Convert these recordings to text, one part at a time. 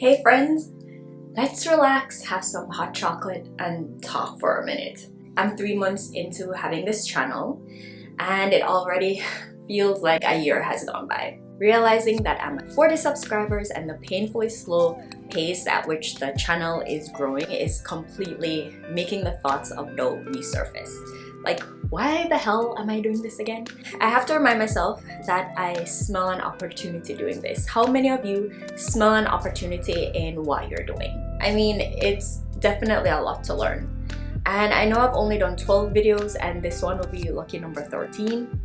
Hey friends, let's relax, have some hot chocolate, and talk for a minute. I'm 3 months into having this channel, and it already feels like a year has gone by. Realizing that I'm at 40 subscribers and the painfully slow pace at which the channel is growing is completely making the thoughts of doubt resurface. Like, why the hell am I doing this again? I have to remind myself that I smell an opportunity doing this. How many of you smell an opportunity in what you're doing? I mean, it's definitely a lot to learn. And I know I've only done 12 videos and this one will be lucky number 13.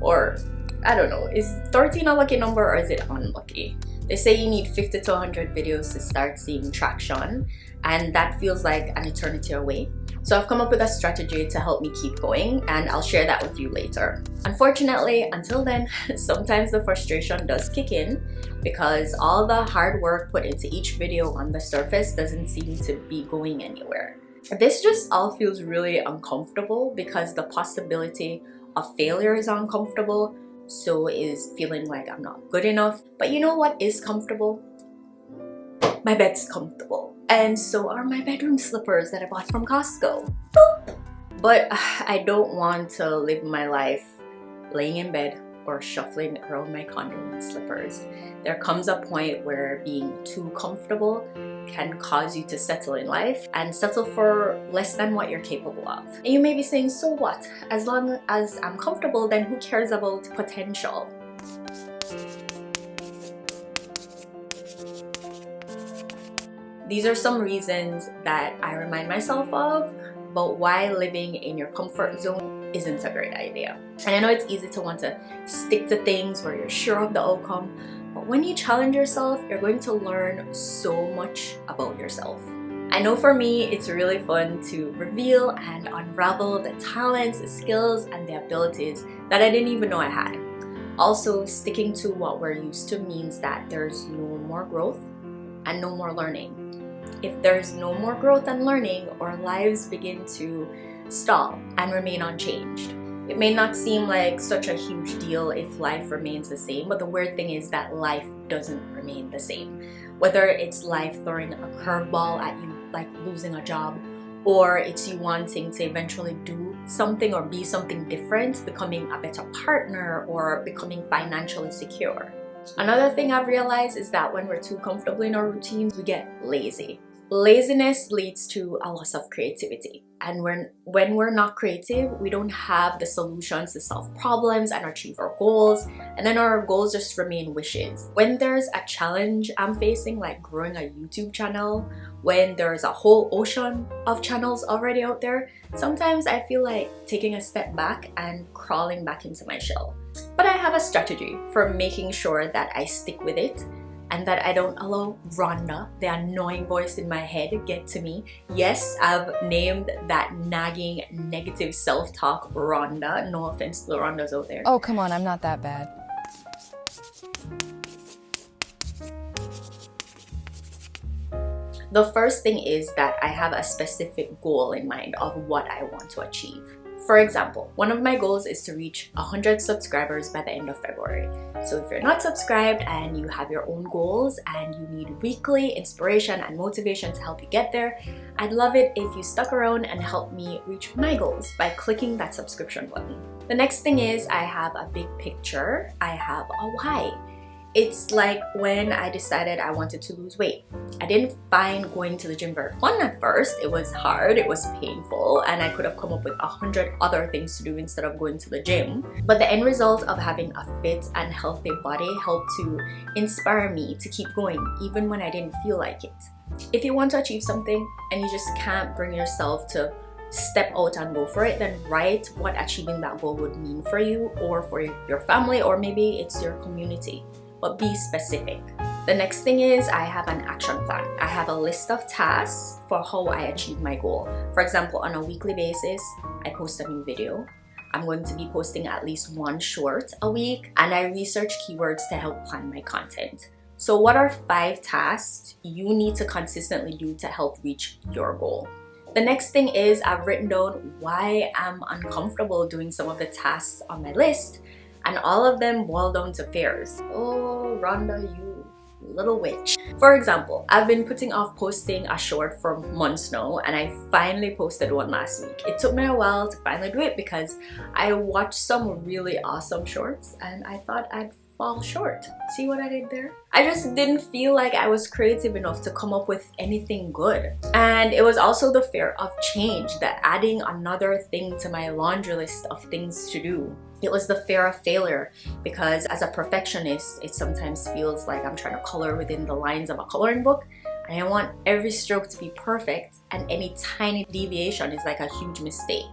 Or, I don't know, is 13 a lucky number or is it unlucky? They say you need 50 to 100 videos to start seeing traction, and that feels like an eternity away. So I've come up with a strategy to help me keep going, and I'll share that with you later. Unfortunately, until then, sometimes the frustration does kick in because all the hard work put into each video on the surface doesn't seem to be going anywhere. This just all feels really uncomfortable because the possibility of failure is uncomfortable, so is feeling like I'm not good enough. But you know what is comfortable? My bed's comfortable. And so are my bedroom slippers that I bought from Costco. Boop. But I don't want to live my life laying in bed or shuffling around my condo in slippers. There comes a point where being too comfortable can cause you to settle in life and settle for less than what you're capable of. And you may be saying, so what? As long as I'm comfortable, then who cares about potential? These are some reasons that I remind myself of about why living in your comfort zone isn't a great idea. And I know it's easy to want to stick to things where you're sure of the outcome, but when you challenge yourself, you're going to learn so much about yourself. I know for me, it's really fun to reveal and unravel the talents, the skills, and the abilities that I didn't even know I had. Also, sticking to what we're used to means that there's no more growth and no more learning. If there's no more growth and learning, our lives begin to stall and remain unchanged. It may not seem like such a huge deal if life remains the same, but the weird thing is that life doesn't remain the same. Whether it's life throwing a curveball at you, like losing a job, or it's you wanting to eventually do something or be something different, becoming a better partner or becoming financially secure. Another thing I've realized is that when we're too comfortable in our routines, we get lazy. Laziness leads to a loss of creativity. And when we're not creative, we don't have the solutions to solve problems and achieve our goals. And then our goals just remain wishes. When there's a challenge I'm facing, like growing a YouTube channel, when there's a whole ocean of channels already out there, sometimes I feel like taking a step back and crawling back into my shell. But I have a strategy for making sure that I stick with it and that I don't allow Rhonda, the annoying voice in my head, get to me. Yes, I've named that nagging negative self-talk Rhonda. No offense to the Rhondas out there. Oh, come on, I'm not that bad. The first thing is that I have a specific goal in mind of what I want to achieve. For example, one of my goals is to reach 100 subscribers by the end of February. So if you're not subscribed and you have your own goals and you need weekly inspiration and motivation to help you get there, I'd love it if you stuck around and helped me reach my goals by clicking that subscription button. The next thing is I have a big picture. I have a why. It's like when I decided I wanted to lose weight. I didn't find going to the gym very fun at first. It was hard, it was painful, and I could have come up with 100 other things to do instead of going to the gym. But the end result of having a fit and healthy body helped to inspire me to keep going even when I didn't feel like it. If you want to achieve something and you just can't bring yourself to step out and go for it, then write what achieving that goal would mean for you or for your family, or maybe it's your community. But be specific. The next thing is I have an action plan. I have a list of tasks for how I achieve my goal. For example, on a weekly basis, I post a new video. I'm going to be posting at least one short a week, and I research keywords to help plan my content. So what are 5 tasks you need to consistently do to help reach your goal? The next thing is I've written down why I'm uncomfortable doing some of the tasks on my list, and all of them boil down to fears. Oh, Rhonda, you little witch. For example, I've been putting off posting a short for months now, and I finally posted one last week. It took me a while to finally do it because I watched some really awesome shorts and I thought I'd fall short. See what I did there? I just didn't feel like I was creative enough to come up with anything good. And it was also the fear of change, that adding another thing to my laundry list of things to do. It was the fear of failure, because as a perfectionist, it sometimes feels like I'm trying to color within the lines of a coloring book, and I want every stroke to be perfect, and any tiny deviation is like a huge mistake.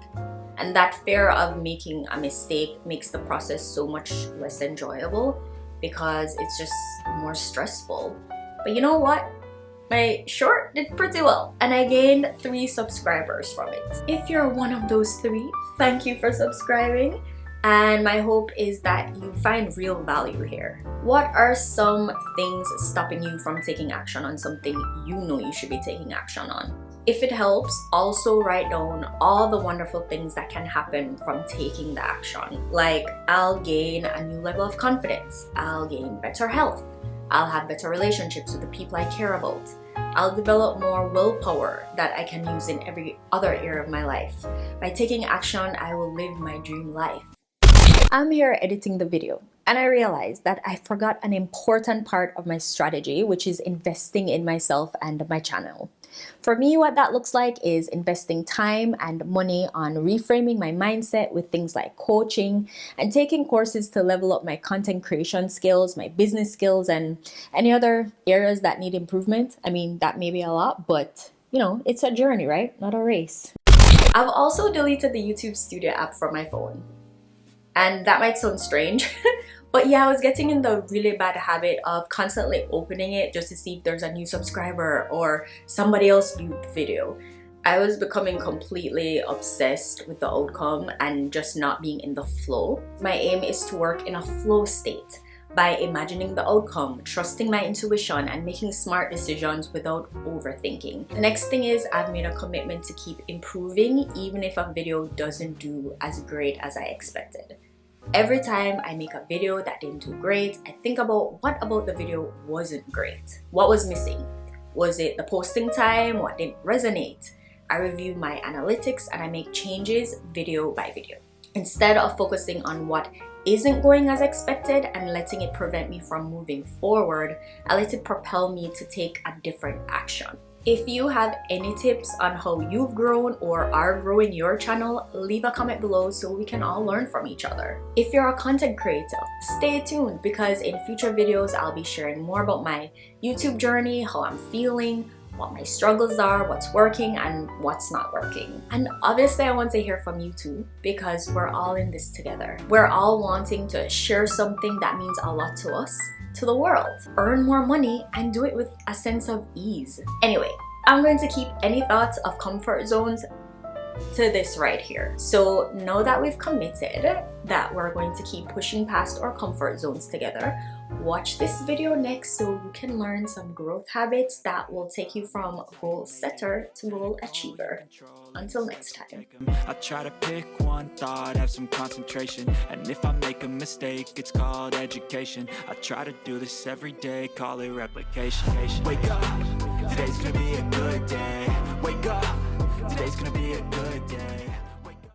And that fear of making a mistake makes the process so much less enjoyable because it's just more stressful. But you know what? My short did pretty well and I gained 3 subscribers from it. If you're one of those 3, thank you for subscribing. And my hope is that you find real value here. What are some things stopping you from taking action on something you know you should be taking action on? If it helps, also write down all the wonderful things that can happen from taking the action. Like, I'll gain a new level of confidence. I'll gain better health. I'll have better relationships with the people I care about. I'll develop more willpower that I can use in every other area of my life. By taking action, I will live my dream life. I'm here editing the video and I realized that I forgot an important part of my strategy, which is investing in myself and my channel. For me, what that looks like is investing time and money on reframing my mindset with things like coaching and taking courses to level up my content creation skills, my business skills, and any other areas that need improvement. I mean, that may be a lot, but you know, it's a journey, right? Not a race. I've also deleted the YouTube Studio app from my phone. And that might sound strange, but yeah, I was getting in the really bad habit of constantly opening it just to see if there's a new subscriber or somebody else viewed the video. I was becoming completely obsessed with the outcome and just not being in the flow. My aim is to work in a flow state by imagining the outcome, trusting my intuition, and making smart decisions without overthinking. The next thing is I've made a commitment to keep improving even if a video doesn't do as great as I expected. Every time I make a video that didn't do great, I think about what about the video wasn't great? What was missing? Was it the posting time? What didn't resonate? I review my analytics and I make changes video by video. Instead of focusing on what isn't going as expected and letting it prevent me from moving forward, I let it propel me to take a different action. If you have any tips on how you've grown or are growing your channel, leave a comment below so we can all learn from each other. If you're a content creator, stay tuned because in future videos I'll be sharing more about my YouTube journey, how I'm feeling, what my struggles are, what's working and what's not working. And obviously I want to hear from you too because we're all in this together. We're all wanting to share something that means a lot to us, to the world. Earn more money and do it with a sense of ease. Anyway, I'm going to keep any thoughts of comfort zones to this right here. So now that we've committed that we're going to keep pushing past our comfort zones together, watch this video next so you can learn some growth habits that will take you from goal setter to goal achiever. Until next time. I try to pick one thought, have some concentration, and if I make a mistake, it's called education. I try to do this every day, call it replication. Wake up, today's gonna be a good day. Wake up, today's gonna be a good day.